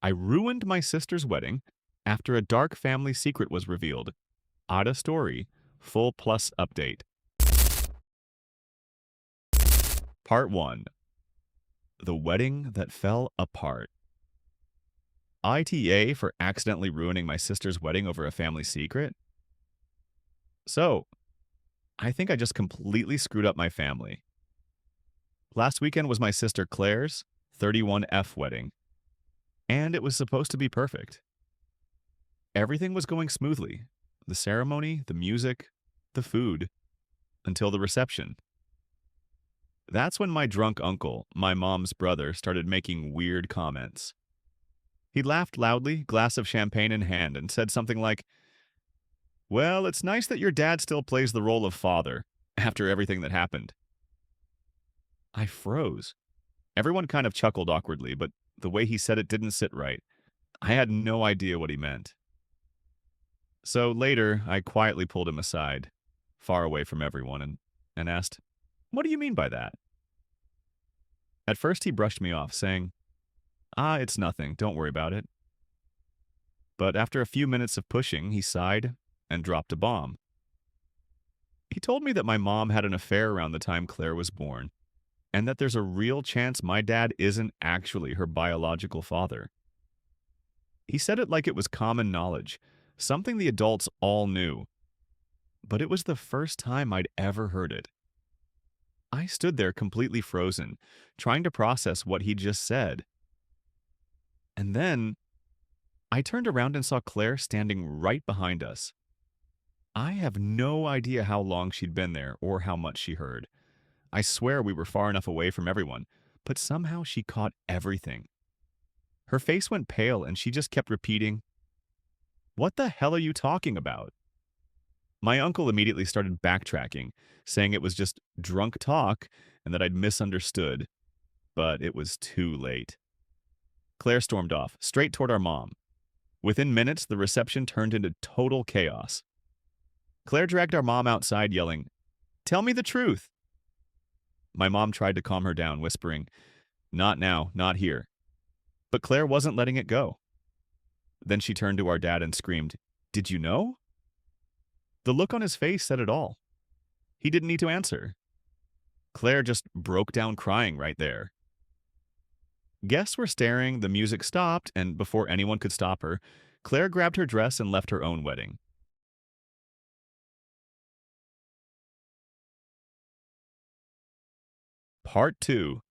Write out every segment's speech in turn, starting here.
I ruined my sister's wedding after a dark family secret was revealed. AITA story, full plus update. Part 1. The wedding that fell apart. ITA for accidentally ruining my sister's wedding over a family secret? So, I think I just completely screwed up my family. Last weekend was my sister Claire's 31F wedding, and it was supposed to be perfect. Everything was going smoothly. The ceremony, the music, the food, until the reception. That's when my drunk uncle, my mom's brother, started making weird comments. He laughed loudly, glass of champagne in hand, and said something like, "Well, it's nice that your dad still plays the role of father after everything that happened." I froze. Everyone kind of chuckled awkwardly, but the way he said it didn't sit right. I had no idea what he meant. So later, I quietly pulled him aside, far away from everyone, and asked, "What do you mean by that?" At first, he brushed me off, saying, It's nothing, don't worry about it." But after a few minutes of pushing, he sighed and dropped a bomb. He told me that my mom had an affair around the time Claire was born, and that there's a real chance my dad isn't actually her biological father. He said it like it was common knowledge, something the adults all knew. But it was the first time I'd ever heard it. I stood there completely frozen, trying to process what he'd just said. And then I turned around and saw Claire standing right behind us. I have no idea how long she'd been there or how much she heard. I swear we were far enough away from everyone, but somehow she caught everything. Her face went pale and she just kept repeating, "What the hell are you talking about?" My uncle immediately started backtracking, saying it was just drunk talk and that I'd misunderstood. But it was too late. Claire stormed off, straight toward our mom. Within minutes, the reception turned into total chaos. Claire dragged our mom outside, yelling, "Tell me the truth." My mom tried to calm her down, whispering, "Not now, not here." But Claire wasn't letting it go. Then she turned to our dad and screamed, "Did you know?" The look on his face said it all. He didn't need to answer. Claire just broke down crying right there. Guests were staring, the music stopped, and before anyone could stop her, Claire grabbed her dress and left her own wedding. Part 2.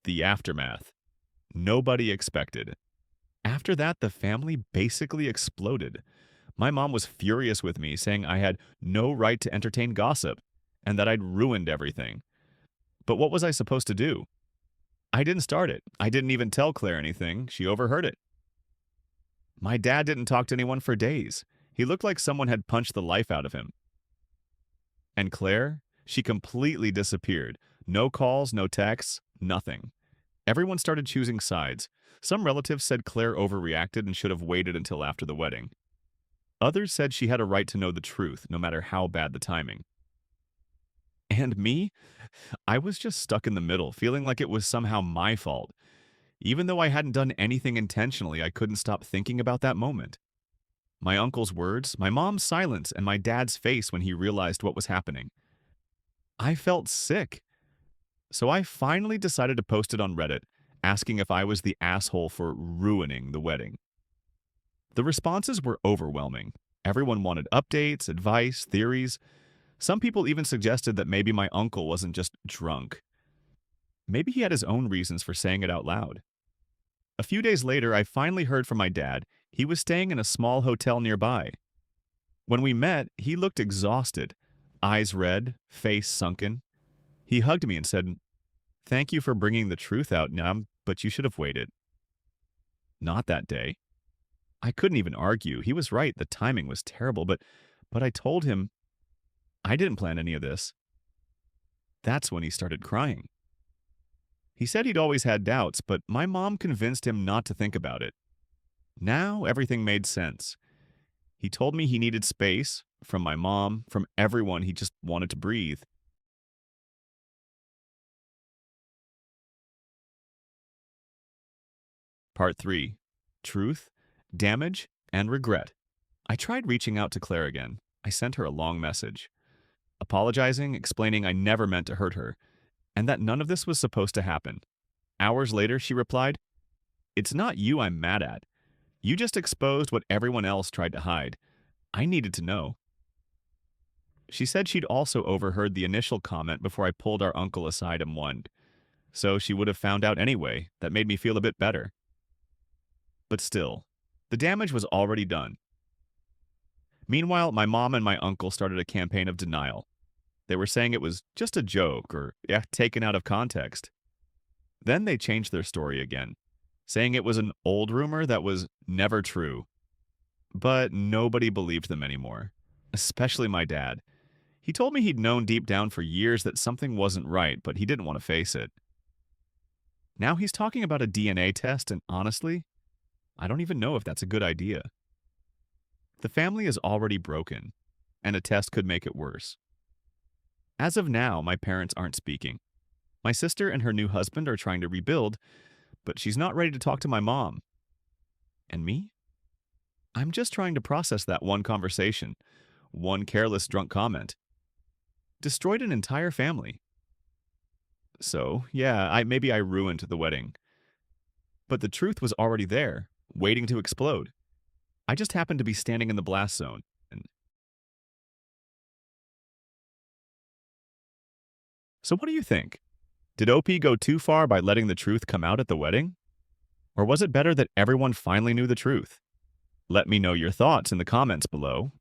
The Aftermath. Nobody expected. After that, the family basically exploded. My mom was furious with me, saying I had no right to entertain gossip and that I'd ruined everything. But what was I supposed to do? I didn't start it. I didn't even tell Claire anything. She overheard it. My dad didn't talk to anyone for days. He looked like someone had punched the life out of him. And Claire? She completely disappeared. No calls, no texts, nothing. Everyone started choosing sides. Some relatives said Claire overreacted and should have waited until after the wedding. Others said she had a right to know the truth, no matter how bad the timing. And me? I was just stuck in the middle, feeling like it was somehow my fault. Even though I hadn't done anything intentionally, I couldn't stop thinking about that moment. My uncle's words, my mom's silence, and my dad's face when he realized what was happening. I felt sick. So I finally decided to post it on Reddit, asking if I was the asshole for ruining the wedding. The responses were overwhelming. Everyone wanted updates, advice, theories. Some people even suggested that maybe my uncle wasn't just drunk. Maybe he had his own reasons for saying it out loud. A few days later, I finally heard from my dad. He was staying in a small hotel nearby. When we met, he looked exhausted, eyes red, face sunken. He hugged me and said, "Thank you for bringing the truth out, Nam, but you should have waited." Not that day. I couldn't even argue. He was right. The timing was terrible, but I told him I didn't plan any of this. That's when he started crying. He said he'd always had doubts, but my mom convinced him not to think about it. Now everything made sense. He told me he needed space from my mom, from everyone. He just wanted to breathe. Part 3. truth, damage, and regret. I tried reaching out to Claire again. I sent her a long message, apologizing, explaining I never meant to hurt her, and that none of this was supposed to happen. Hours later, she replied, "It's not you I'm mad at. You just exposed what everyone else tried to hide. I needed to know." She said she'd also overheard the initial comment before I pulled our uncle aside and whined, so she would have found out anyway. That made me feel a bit better. But still, the damage was already done. Meanwhile, my mom and my uncle started a campaign of denial. They were saying it was just a joke or taken out of context. Then they changed their story again, saying it was an old rumor that was never true. But nobody believed them anymore, especially my dad. He told me he'd known deep down for years that something wasn't right, but he didn't want to face it. Now he's talking about a DNA test, and honestly, I don't even know if that's a good idea. The family is already broken, and a test could make it worse. As of now, my parents aren't speaking. My sister and her new husband are trying to rebuild, but she's not ready to talk to my mom. And me? I'm just trying to process that one conversation, one careless drunk comment. Destroyed an entire family. So, yeah, maybe I ruined the wedding. But the truth was already there, waiting to explode. I just happened to be standing in the blast zone. So what do you think? Did OP go too far by letting the truth come out at the wedding? Or was it better that everyone finally knew the truth? Let me know your thoughts in the comments below,